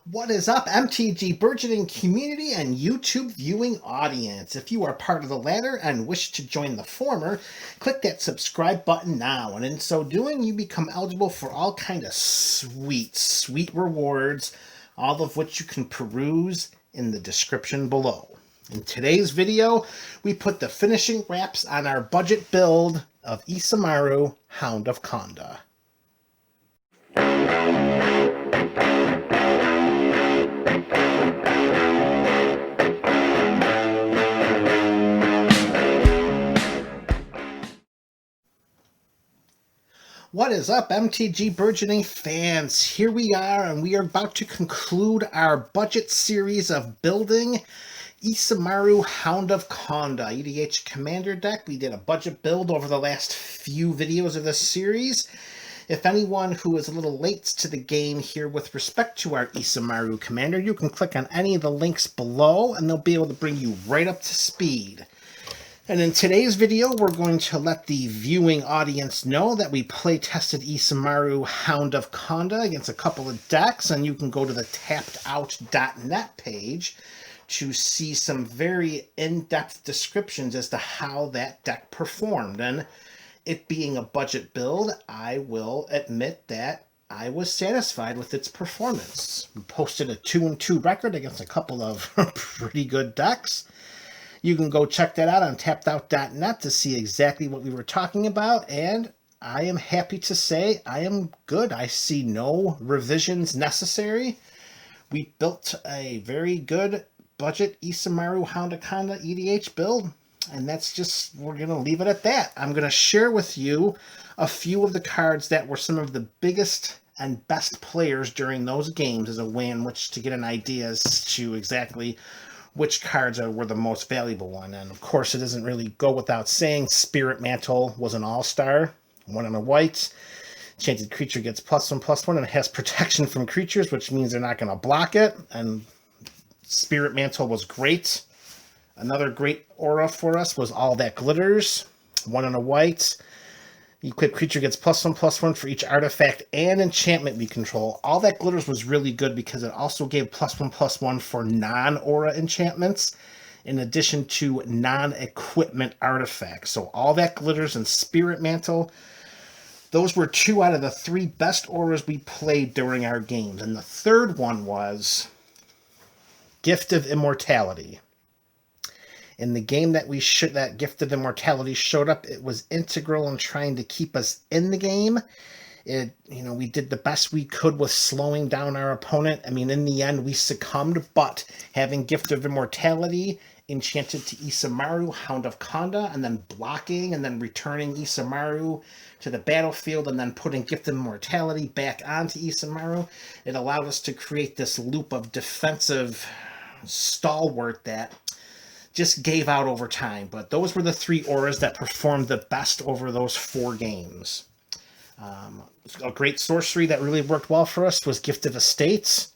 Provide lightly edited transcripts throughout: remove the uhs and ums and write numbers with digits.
What is up, MTG Burgeoning community and YouTube viewing audience? If you are part of the latter and wish to join the former, click that subscribe button now, and in so doing, you become eligible for all kind of sweet rewards, all of which you can peruse in the description below. In today's video, we put the finishing wraps on our budget build of Isamaru Hound of Konda. What is up, MTG Burgeoning fans? Here we are, and we are about to conclude our budget series of building Isamaru Hound of Konda EDH Commander deck. We did a budget build over the last few videos of this series. If anyone who is a little late to the game here with respect to our Isamaru Commander, you can click on any of the links below, and they'll be able to bring you right up to speed. And in today's video, we're going to let the viewing audience know that we play-tested Isamaru Hound of Konda against a couple of decks, and you can go to the tappedout.net page to see some very in-depth descriptions as to how that deck performed. And it being a budget build, I will admit that I was satisfied with its performance. We posted a 2-2 record against a couple of pretty good decks. You can go check that out on tappedout.net to see exactly what we were talking about, and I am happy to say I am good. I see no revisions necessary. We built a very good budget Isamaru Hound of Konda EDH build, and that's just, we're going to leave it at that. I'm going to share with you a few of the cards that were some of the biggest and best players during those games as a way in which to get an idea as to exactly which cards were the most valuable one. And of course, it doesn't really go without saying, Spirit Mantle was an all-star, 1 and a white. Enchanted creature gets +1/+1 and it has protection from creatures, which means they're not going to block it. And Spirit Mantle was great. Another great aura for us was All That Glitters, 1 and a white. Equipped creature gets +1/+1 for each artifact and enchantment we control. All That Glitters was really good because it also gave +1/+1 for non-aura enchantments, in addition to non-equipment artifacts. So All That Glitters and Spirit Mantle, those were 2 out of the 3 best auras we played during our games. And the third one was Gift of Immortality. In the game that that Gift of Immortality showed up, it was integral in trying to keep us in the game. We did the best we could with slowing down our opponent. I mean, in the end, we succumbed, but having Gift of Immortality enchanted to Isamaru, Hound of Konda, and then blocking, and then returning Isamaru to the battlefield, and then putting Gift of Immortality back onto Isamaru, it allowed us to create this loop of defensive stalwart that just gave out over time. But those were the 3 auras that performed the best over those 4 games. A great sorcery that really worked well for us was Gift of Estates.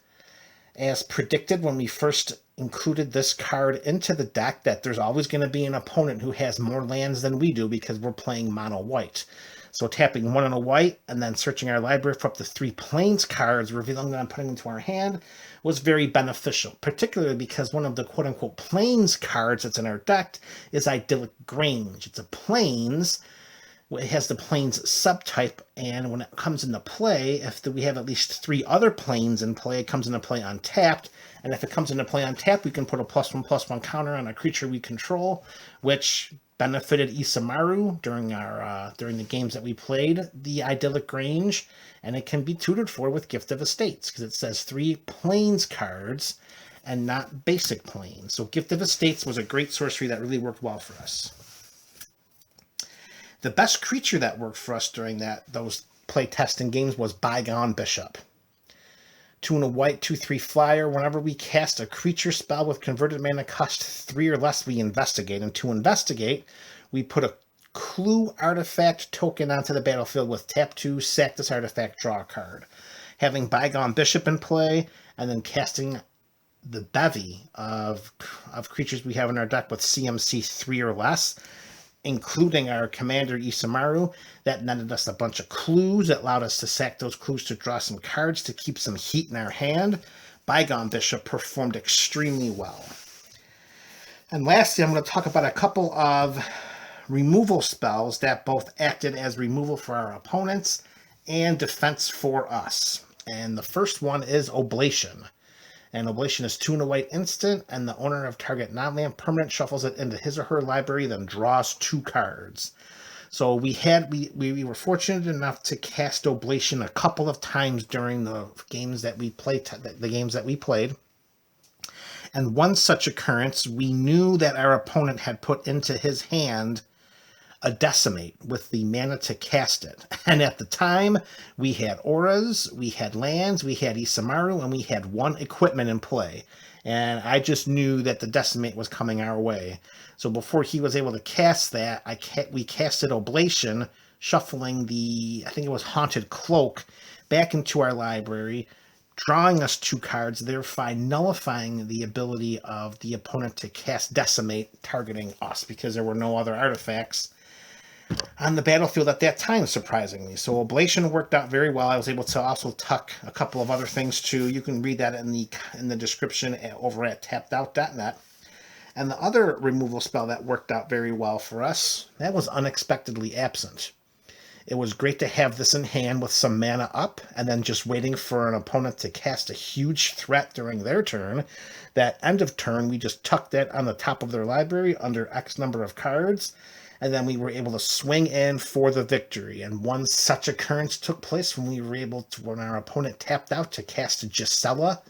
As predicted when we first included this card into the deck, that there's always going to be an opponent who has more lands than we do because we're playing mono white. So tapping 1 and a white and then searching our library for up to 3 plains cards, revealing them and putting them into our hand, was very beneficial, particularly because one of the quote-unquote plains cards that's in our deck is Idyllic Grange. It's a plains. It has the plains subtype, and when it comes into play, if we have at least 3 other plains in play, it comes into play untapped. And if it comes into play untapped, we can put a +1/+1 counter on a creature we control, which benefited Isamaru during the games that we played the Idyllic Grange, and it can be tutored for with Gift of Estates because it says 3 plains cards and not basic plains. So Gift of Estates was a great sorcery that really worked well for us. The best creature that worked for us during those play testing games was Bygone Bishop. 2 and a white, 2/3 flyer. Whenever we cast a creature spell with converted mana cost 3 or less, we investigate. And to investigate, we put a clue artifact token onto the battlefield with tap 2, sack this artifact, draw a card. Having Bygone Bishop in play, and then casting the bevy of creatures we have in our deck with CMC 3 or less, including our commander Isamaru, that netted us a bunch of clues. That allowed us to sack those clues to draw some cards to keep some heat in our hand. Bygone Bishop performed extremely well. And lastly, I'm going to talk about a couple of removal spells that both acted as removal for our opponents and defense for us. And the first one is Oblation. And Oblation is 2 and a white instant, and the owner of target non-land permanent shuffles it into his or her library, then draws 2 cards. So we were fortunate enough to cast Oblation a couple of times during the games that we played. And one such occurrence, we knew that our opponent had put into his hand a Decimate with the mana to cast it. And at the time, we had auras, we had lands, we had Isamaru, and we had 1 equipment in play. And I just knew that the Decimate was coming our way. So before he was able to cast that, we casted Oblation, shuffling I think it was Haunted Cloak, back into our library, drawing us 2 cards, thereby nullifying the ability of the opponent to cast Decimate, targeting us, because there were no other artifacts on the battlefield at that time, surprisingly. So Oblation worked out very well. I was able to also tuck a couple of other things too. You can read that in the description over at tappedout.net. And the other removal spell that worked out very well for us, that was Unexpectedly Absent. It was great to have this in hand with some mana up, and then just waiting for an opponent to cast a huge threat during their turn. That end of turn, we just tucked that on the top of their library under X number of cards, and then we were able to swing in for the victory. And one such occurrence took place when our opponent tapped out to cast Gisela,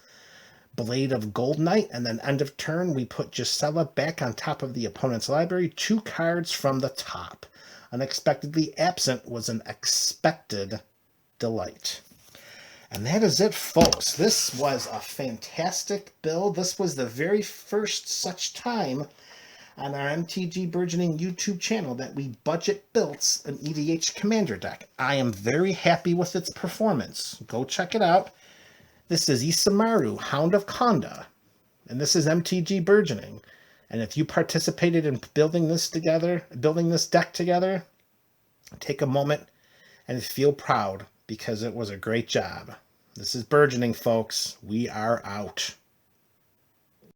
Blade of Gold Knight, and then end of turn, we put Gisela back on top of the opponent's library, 2 cards from the top. Unexpectedly Absent was an expected delight. And that is it, folks. This was a fantastic build. This was the very first such time on our MTG Burgeoning YouTube channel that we budget built an EDH Commander deck. I am very happy with its performance. Go check it out. This is Isamaru, Hound of Konda, and this is MTG Burgeoning. And if you participated in building this deck together, take a moment and feel proud, because it was a great job. This is Burgeoning, folks. We are out.